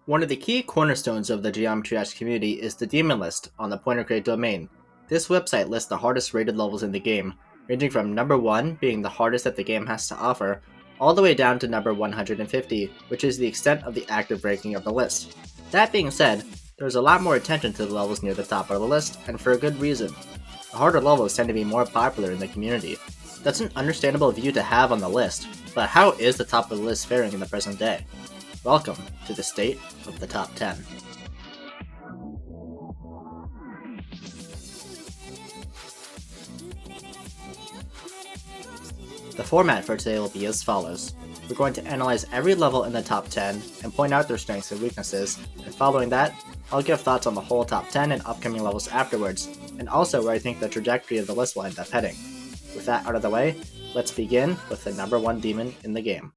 One of the key cornerstones of the Geometry Dash community is the Demon List on the Pointercrate domain. This website lists the hardest rated levels in the game, ranging from number 1 being the hardest that the game has to offer, all the way down to number 150, which is the extent of the active ranking of the list. That being said, there's a lot more attention to the levels near the top of the list, and for a good reason. The harder levels tend to be more popular in the community. That's an understandable view to have on the list, but how is the top of the list faring in the present day? Welcome to the state of the top 10. The format for today will be as follows. We're going to analyze every level in the top 10 and point out their strengths and weaknesses, and following that, I'll give thoughts on the whole top 10 and upcoming levels afterwards, and also where I think the trajectory of the list will end up heading. With that out of the way, let's begin with the number 1 demon in the game.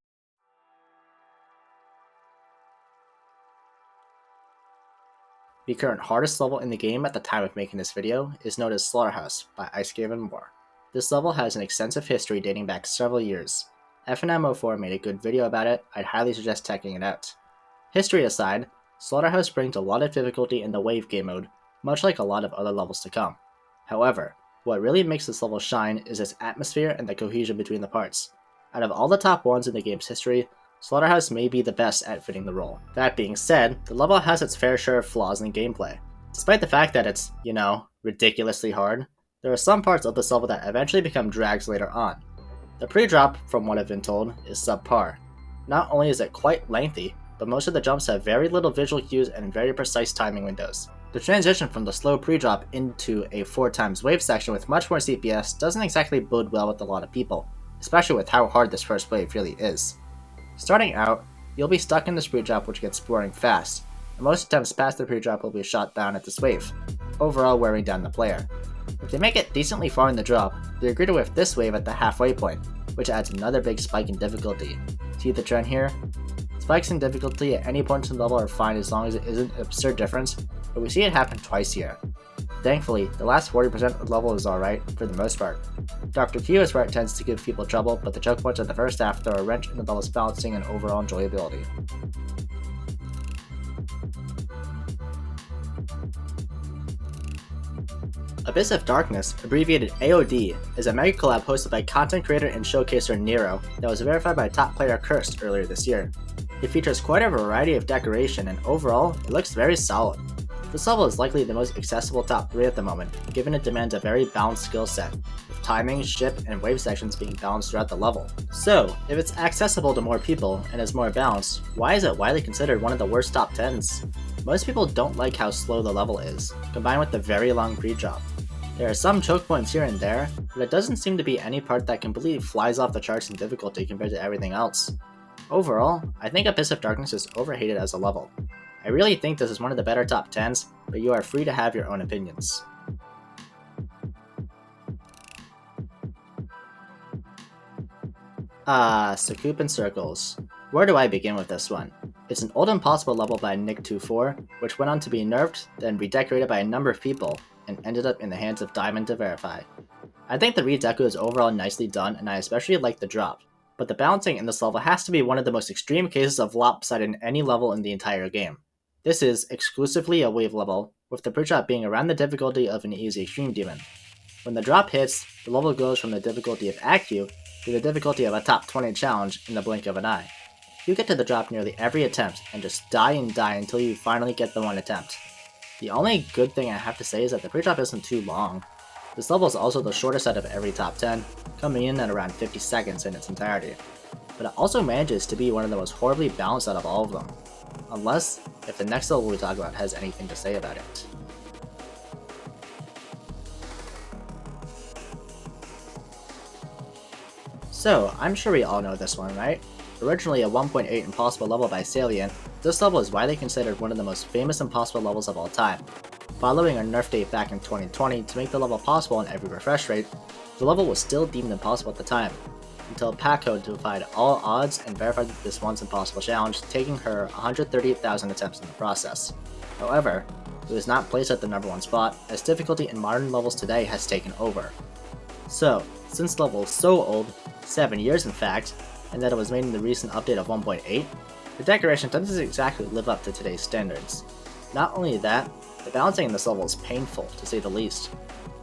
The current hardest level in the game at the time of making this video is known as Slaughterhouse by Icecave and More. This level has an extensive history dating back several years. FNM04 made a good video about it, I'd highly suggest checking it out. History aside, Slaughterhouse brings a lot of difficulty in the wave game mode, much like a lot of other levels to come. However, what really makes this level shine is its atmosphere and the cohesion between the parts. Out of all the top ones in the game's history, Slaughterhouse may be the best at fitting the role. That being said, the level has its fair share of flaws in gameplay. Despite the fact that it's, ridiculously hard, there are some parts of this level that eventually become drags later on. The pre-drop, from what I've been told, is subpar. Not only is it quite lengthy, but most of the jumps have very little visual cues and very precise timing windows. The transition from the slow pre-drop into a 4x wave section with much more CPS doesn't exactly bode well with a lot of people, especially with how hard this first wave really is. Starting out, you'll be stuck in this pre-drop which gets boring fast, and most attempts past the pre-drop will be shot down at this wave, overall wearing down the player. If they make it decently far in the drop, they agree to whiff this wave at the halfway point, which adds another big spike in difficulty. See the trend here? Spikes in difficulty at any point in the level are fine as long as it isn't an absurd difference, but we see it happen twice here. Thankfully, the last 40% of the level is alright, for the most part. Dr. Q is where it tends to give people trouble, but the choke points at the first half throw a wrench in the level's balancing and overall enjoyability. Abyss of Darkness, abbreviated AOD, is a mega collab hosted by content creator and showcaser Nero that was verified by top player Cursed earlier this year. It features quite a variety of decoration and overall, it looks very solid. This level is likely the most accessible top 3 at the moment, given it demands a very balanced skill set, with timing, ship, and wave sections being balanced throughout the level. So, if it's accessible to more people and is more balanced, why is it widely considered one of the worst top 10s? Most people don't like how slow the level is, combined with the very long pre-drop. There are some choke points here and there, but it doesn't seem to be any part that completely flies off the charts in difficulty compared to everything else. Overall, I think Abyss of Darkness is overhated as a level. I really think this is one of the better top 10s, but you are free to have your own opinions. So Coupe and Circles. Where do I begin with this one? It's an old impossible level by Nick24, which went on to be nerfed, then redecorated by a number of people, and ended up in the hands of Diamond to verify. I think the redeco is overall nicely done, and I especially like the drop, but the balancing in this level has to be one of the most extreme cases of lopsided in any level in the entire game. This is exclusively a wave level, with the pre-drop being around the difficulty of an easy extreme demon. When the drop hits, the level goes from the difficulty of AQ to the difficulty of a top 20 challenge in the blink of an eye. You get to the drop nearly every attempt and just die and die until you finally get the one attempt. The only good thing I have to say is that the pre-drop isn't too long. This level is also the shortest out of every top 10, coming in at around 50 seconds in its entirety. But it also manages to be one of the most horribly balanced out of all of them. Unless, if the next level we talk about has anything to say about it. So, I'm sure we all know this one, right? Originally a 1.8 impossible level by Salient, this level is widely considered one of the most famous impossible levels of all time. Following a nerf date back in 2020 to make the level possible on every refresh rate, the level was still deemed impossible at the time, until Paco defied all odds and verified this once impossible challenge, taking her 138,000 attempts in the process. However, it was not placed at the number 1 spot, as difficulty in modern levels today has taken over. So, since the level is so old, 7 years in fact, and that it was made in the recent update of 1.8, The decoration doesn't exactly live up to today's standards. Not only that, the balancing in this level is painful, to say the least.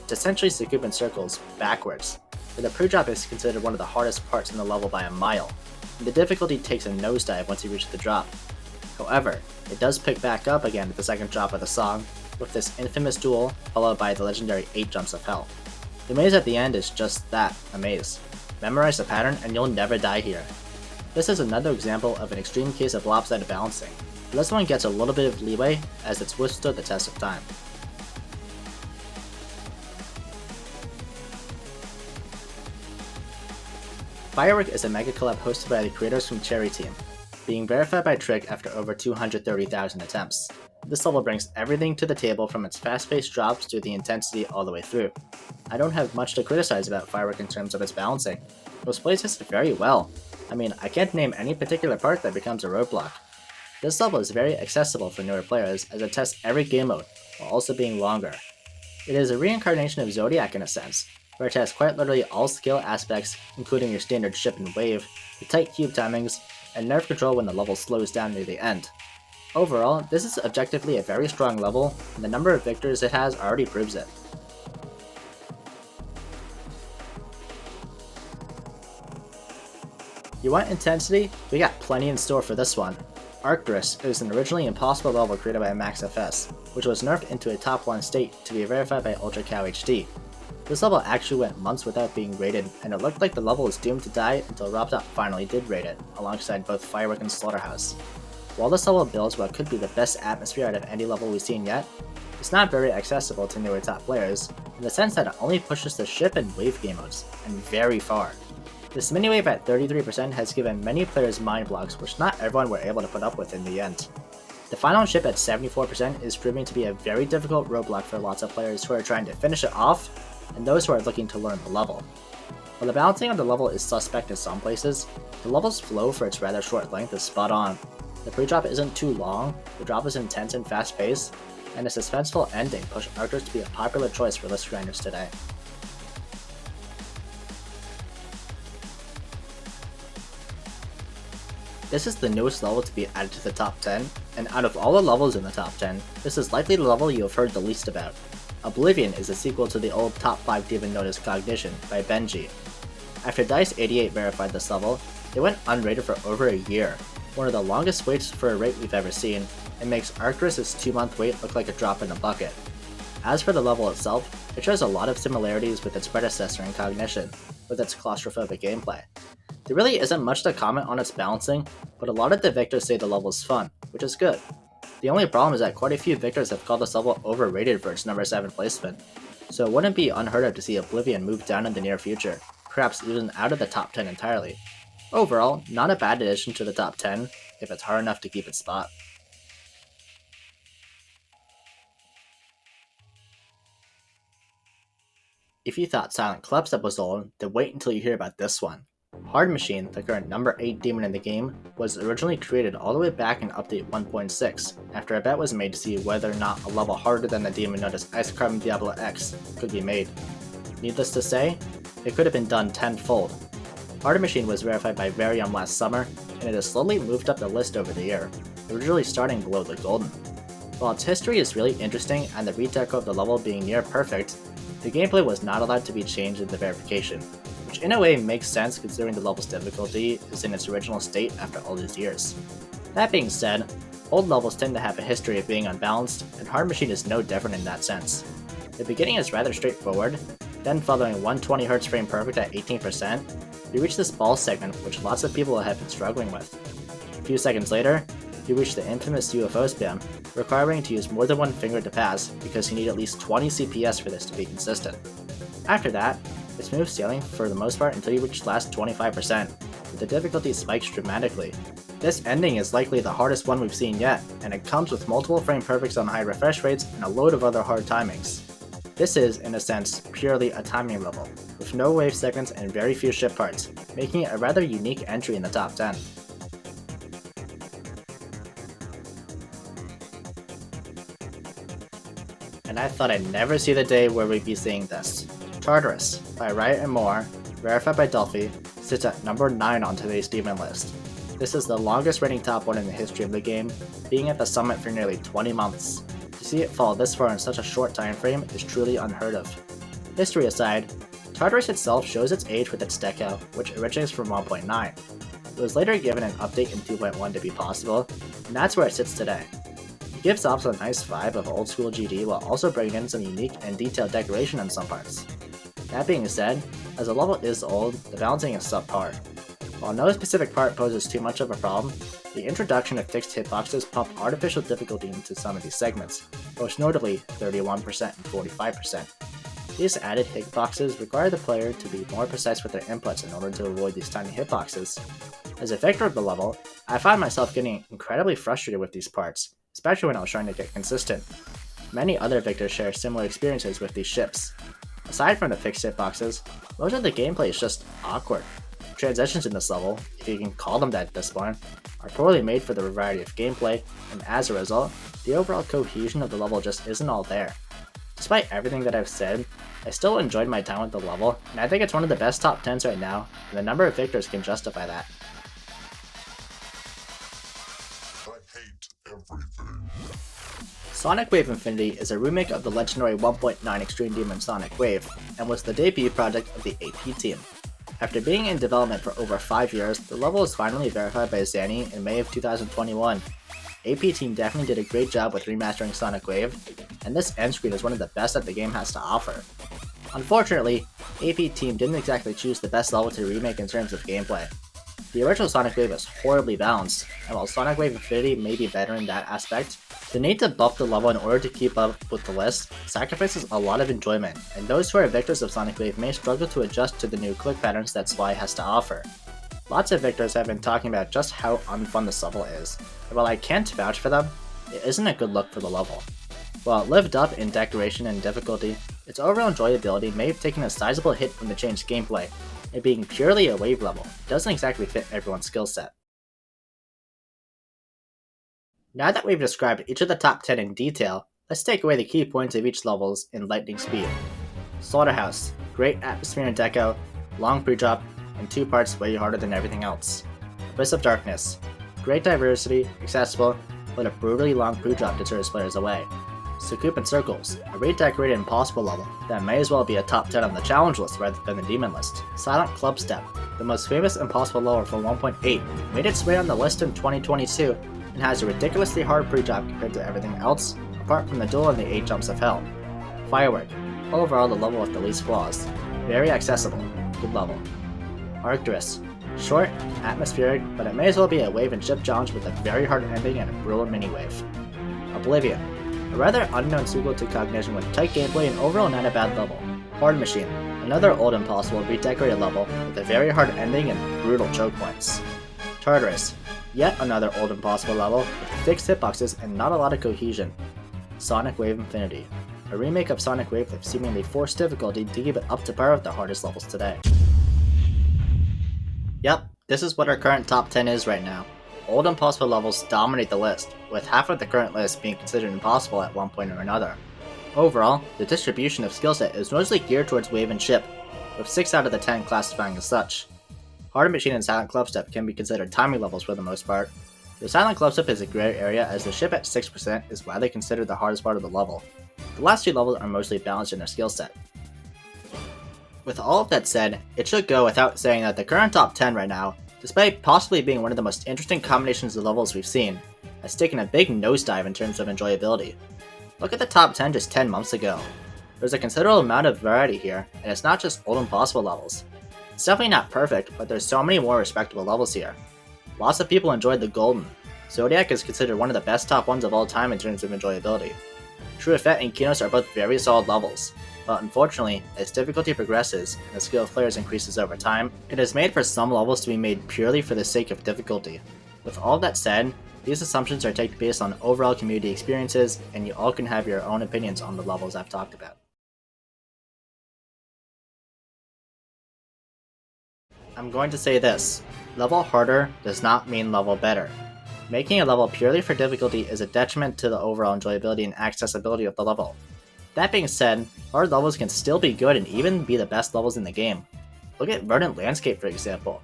It's essentially the Coupe in circles, backwards, but the pre-drop is considered one of the hardest parts in the level by a mile, and the difficulty takes a nosedive once you reach the drop. However, it does pick back up again at the second drop of the song, with this infamous duel followed by the legendary 8 jumps of hell. The maze at the end is just that, a maze. Memorize the pattern and you'll never die here. This is another example of an extreme case of lopsided balancing, but this one gets a little bit of leeway as it's withstood the test of time. Firework is a mega collab hosted by the creators from Cherry Team, being verified by Trick after over 230,000 attempts. This level brings everything to the table from its fast-paced drops to the intensity all the way through. I don't have much to criticize about Firework in terms of its balancing. It displays this very well. I mean, I can't name any particular part that becomes a roadblock. This level is very accessible for newer players as it tests every game mode, while also being longer. It is a reincarnation of Zodiac in a sense, where it tests quite literally all skill aspects, including your standard ship and wave, the tight cube timings, and nerve control when the level slows down near the end. Overall, this is objectively a very strong level, and the number of victors it has already proves it. You want intensity? We got plenty in store for this one. Arcturus is an originally impossible level created by MaxFS, which was nerfed into a top 1 state to be verified by UltraCow HD. This level actually went months without being rated, and it looked like the level was doomed to die until RobTop finally did rate it, alongside both Firework and Slaughterhouse. While this level builds what could be the best atmosphere out of any level we've seen yet, it's not very accessible to newer top players, in the sense that it only pushes the ship and wave game modes, and very far. This mini-wave at 33% has given many players mind blocks which not everyone were able to put up with in the end. The final ship at 74% is proving to be a very difficult roadblock for lots of players who are trying to finish it off, and those who are looking to learn the level. While the balancing of the level is suspect in some places, the level's flow for its rather short length is spot on. The pre-drop isn't too long, the drop is intense and fast-paced, and a suspenseful ending pushed Arcturus to be a popular choice for list grinders today. This is the newest level to be added to the top 10, and out of all the levels in the top 10, this is likely the level you have heard the least about. Oblivion is a sequel to the old top 5 demon known as Cognition by Benji. After Dice88 verified this level, it went unrated for over a year, one of the longest waits for a rate we've ever seen, and makes Arcturus' 2-month wait look like a drop in a bucket. As for the level itself, it shows a lot of similarities with its predecessor in Cognition, with its claustrophobic gameplay. There really isn't much to comment on its balancing, but a lot of the victors say the level is fun, which is good. The only problem is that quite a few victors have called this level overrated for its number 7 placement, so it wouldn't be unheard of to see Oblivion move down in the near future, perhaps even out of the top 10 entirely. Overall, not a bad addition to the top 10, if it's hard enough to keep its spot. If you thought Silent Clubstep was old, then wait until you hear about this one. Hard Machine, the current number 8 demon in the game, was originally created all the way back in Update 1.6, after a bet was made to see whether or not a level harder than the demon known as Ice Carbon Diablo X could be made. Needless to say, it could have been done tenfold. Hard Machine was verified by Varium last summer, and it has slowly moved up the list over the year, originally starting below the Golden. While its history is really interesting and the redeco of the level being near perfect, the gameplay was not allowed to be changed in the verification, which in a way makes sense considering the level's difficulty is in its original state after all these years. That being said, old levels tend to have a history of being unbalanced, and Hard Machine is no different in that sense. The beginning is rather straightforward, then following 120Hz frame perfect at 18%, you reach this ball segment which lots of people have been struggling with. A few seconds later, you reach the infamous UFO spam, requiring to use more than one finger to pass because you need at least 20 CPS for this to be consistent. After that, it's smooth sailing for the most part until you reach the last 25%, but the difficulty spikes dramatically. This ending is likely the hardest one we've seen yet, and it comes with multiple frame perfects on high refresh rates and a load of other hard timings. This is, in a sense, purely a timing level, with no wave segments and very few ship parts, making it a rather unique entry in the top 10. And I thought I'd never see the day where we'd be seeing this. Tartarus, by Riot and More, verified by Delphi, sits at number 9 on today's demon list. This is the longest reigning top 1 in the history of the game, being at the summit for nearly 20 months. To see it fall this far in such a short time frame is truly unheard of. History aside, Tartarus itself shows its age with its deco, which originates from 1.9. It was later given an update in 2.1 to be possible, and that's where it sits today. It gives off a nice vibe of old school GD while also bringing in some unique and detailed decoration in some parts. That being said, as the level is old, the balancing is subpar. While no specific part poses too much of a problem, the introduction of fixed hitboxes pump artificial difficulty into some of these segments, most notably 31% and 45%. These added hitboxes require the player to be more precise with their inputs in order to avoid these tiny hitboxes. As a victor of the level, I found myself getting incredibly frustrated with these parts, especially when I was trying to get consistent. Many other victors share similar experiences with these ships. Aside from the fixed hitboxes, most of the gameplay is just awkward. Transitions in this level, if you can call them that at this point, are poorly made for the variety of gameplay, and as a result, the overall cohesion of the level just isn't all there. Despite everything that I've said, I still enjoyed my time with the level, and I think it's one of the best top 10s right now, and the number of victors can justify that. I hate everything. Sonic Wave Infinity is a remake of the legendary 1.9 Extreme Demon Sonic Wave, and was the debut project of the AP team. After being in development for over 5 years, the level was finally verified by Zanny in May of 2021. AP team definitely did a great job with remastering Sonic Wave, and this end screen is one of the best that the game has to offer. Unfortunately, AP team didn't exactly choose the best level to remake in terms of gameplay. The original Sonic Wave is horribly balanced, and while Sonic Wave Infinity may be better in that aspect, the need to buff the level in order to keep up with the list sacrifices a lot of enjoyment, and those who are victors of Sonic Wave may struggle to adjust to the new click patterns that SWI has to offer. Lots of victors have been talking about just how unfun this level is, and while I can't vouch for them, it isn't a good look for the level. While it lived up in decoration and difficulty, its overall enjoyability may have taken a sizable hit from the changed gameplay, and being purely a wave level doesn't exactly fit everyone's skill set. Now that we've described each of the top 10 in detail, let's take away the key points of each levels in lightning speed. Slaughterhouse, great atmosphere and deco, long pre-drop, and 2 parts way harder than everything else. Abyss of Darkness, great diversity, accessible, but a brutally long pre-drop deters players away. Coupe and Circles, a redecorated impossible level that may as well be a top 10 on the challenge list rather than the demon list. Silent Clubstep, the most famous impossible level from 1.8, made its way on the list in 2022 and has a ridiculously hard pre-drop compared to everything else, apart from the duel and the 8 jumps of hell. Firework, overall the level with the least flaws, very accessible, good level. Arcturus, short, atmospheric, but it may as well be a wave and ship challenge with a very hard ending and a brutal mini-wave. Oblivion, a rather unknown sequel to Cognition with tight gameplay and overall not a bad level. Horde Machine, another old impossible redecorated level with a very hard ending and brutal choke points. Tartarus, yet another old impossible level with fixed hitboxes and not a lot of cohesion. Sonic Wave Infinity, a remake of Sonic Wave with seemingly forced difficulty to keep it up to par with the hardest levels today. Yep, this is what our current top 10 is right now. Old impossible levels dominate the list, with half of the current list being considered impossible at one point or another. Overall, the distribution of skillset is mostly geared towards wave and ship, with 6 out of the 10 classifying as such. Horde Machine and Silent Clubstep can be considered timing levels for the most part. The Silent Clubstep is a gray area as the ship at 6% is widely considered the hardest part of the level. The last 2 levels are mostly balanced in their skillset. With all of that said, it should go without saying that the current top 10 right now, despite possibly being one of the most interesting combinations of levels we've seen, has taken a big nosedive in terms of enjoyability. Look at the top 10 just 10 months ago. There's a considerable amount of variety here, and it's not just old impossible levels. It's definitely not perfect, but there's so many more respectable levels here. Lots of people enjoyed the Golden. Zodiac is considered one of the best top 1s of all time in terms of enjoyability. True Effect and Kinos are both very solid levels, but unfortunately, as difficulty progresses and the skill of players increases over time, it is made for some levels to be made purely for the sake of difficulty. With all that said, these assumptions are taken based on overall community experiences, and you all can have your own opinions on the levels I've talked about. I'm going to say this, level harder does not mean level better. Making a level purely for difficulty is a detriment to the overall enjoyability and accessibility of the level. That being said, hard levels can still be good and even be the best levels in the game. Look at Verdant Landscape for example.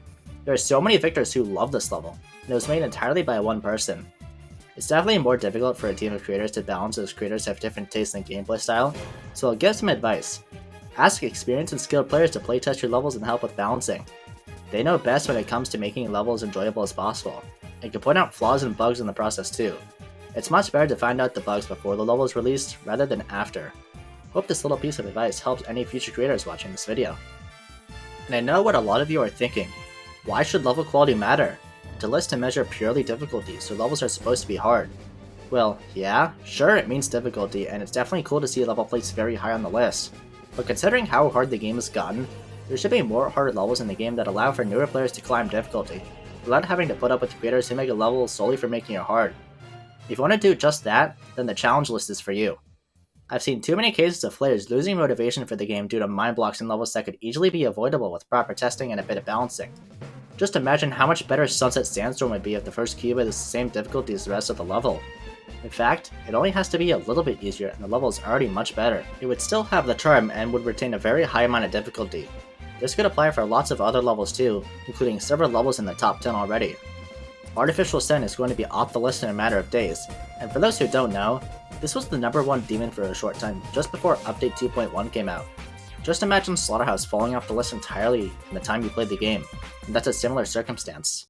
There are so many victors who love this level, and it was made entirely by one person. It's definitely more difficult for a team of creators to balance as creators have different tastes in gameplay style, so I'll give some advice. Ask experienced and skilled players to playtest your levels and help with balancing. They know best when it comes to making levels enjoyable as possible, and can point out flaws and bugs in the process too. It's much better to find out the bugs before the level is released rather than after. Hope this little piece of advice helps any future creators watching this video. And I know what a lot of you are thinking. Why should level quality matter? To list and measure purely difficulty, so levels are supposed to be hard. Well, yeah, sure it means difficulty, and it's definitely cool to see a level placed very high on the list. But considering how hard the game has gotten, there should be more harder levels in the game that allow for newer players to climb difficulty, without having to put up with creators who make a level solely for making it hard. If you want to do just that, then the challenge list is for you. I've seen too many cases of players losing motivation for the game due to mind blocks in levels that could easily be avoidable with proper testing and a bit of balancing. Just imagine how much better Sunset Sandstorm would be if the first cube is the same difficulty as the rest of the level. In fact, it only has to be a little bit easier and the level is already much better. It would still have the charm and would retain a very high amount of difficulty. This could apply for lots of other levels too, including several levels in the top 10 already. Artificial Sin is going to be off the list in a matter of days, and for those who don't know, this was the #1 demon for a short time just before Update 2.1 came out. Just imagine Slaughterhouse falling off the list entirely in the time you played the game, and that's a similar circumstance.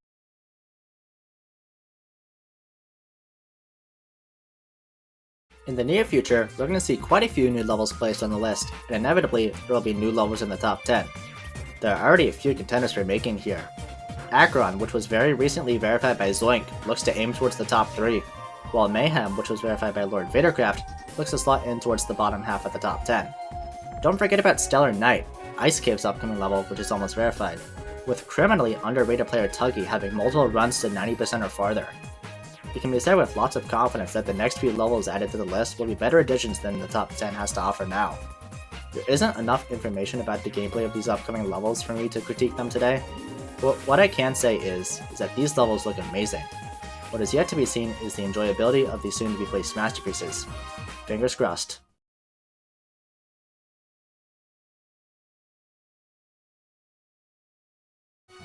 In the near future, we're going to see quite a few new levels placed on the list, and inevitably, there will be new levels in the top 10. There are already a few contenders for making here. Acheron, which was very recently verified by Zoink, looks to aim towards the top 3, while Mayhem, which was verified by Lord Vadercraft, looks to slot in towards the bottom half of the top 10. Don't forget about Stellar Knight, Ice Cave's upcoming level, which is almost verified, with criminally underrated player Tuggy having multiple runs to 90% or farther. It can be said with lots of confidence that the next few levels added to the list will be better additions than the top 10 has to offer now. There isn't enough information about the gameplay of these upcoming levels for me to critique them today, but what I can say is that these levels look amazing. What is yet to be seen is the enjoyability of these soon to be placed masterpieces. Fingers crossed.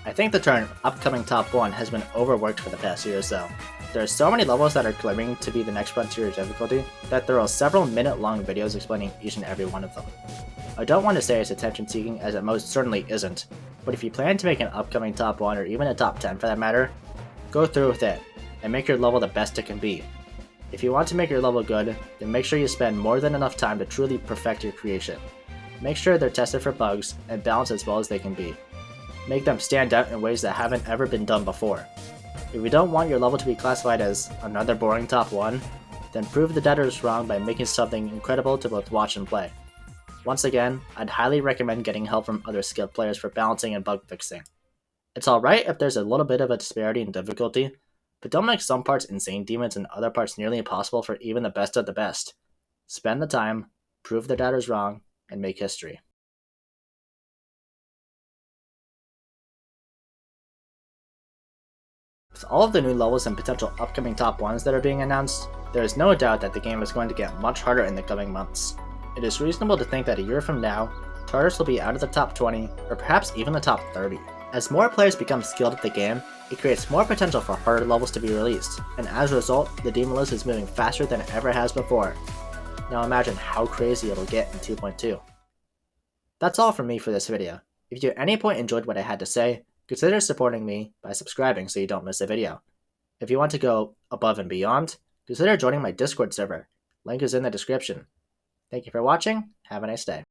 I think the term upcoming top 1 has been overworked for the past year or so. There are so many levels that are claiming to be the next frontier of difficulty that there are several minute-long videos explaining each and every one of them. I don't want to say it's attention-seeking, as it most certainly isn't, but if you plan to make an upcoming top 1 or even a top 10 for that matter, go through with it, and make your level the best it can be. If you want to make your level good, then make sure you spend more than enough time to truly perfect your creation. Make sure they're tested for bugs and balanced as well as they can be. Make them stand out in ways that haven't ever been done before. If you don't want your level to be classified as another boring top 1, then prove the doubters wrong by making something incredible to both watch and play. Once again, I'd highly recommend getting help from other skilled players for balancing and bug fixing. It's alright if there's a little bit of a disparity in difficulty, but don't make some parts insane demons and other parts nearly impossible for even the best of the best. Spend the time, prove the doubters wrong, and make history. With all of the new levels and potential upcoming top 1s that are being announced, there is no doubt that the game is going to get much harder in the coming months. It is reasonable to think that a year from now, Tartarus will be out of the top 20, or perhaps even the top 30. As more players become skilled at the game, it creates more potential for harder levels to be released, and as a result, the demon list is moving faster than it ever has before. Now imagine how crazy it'll get in 2.2. That's all from me for this video. If you at any point enjoyed what I had to say, consider supporting me by subscribing so you don't miss a video. If you want to go above and beyond, consider joining my Discord server. Link is in the description. Thank you for watching, have a nice day.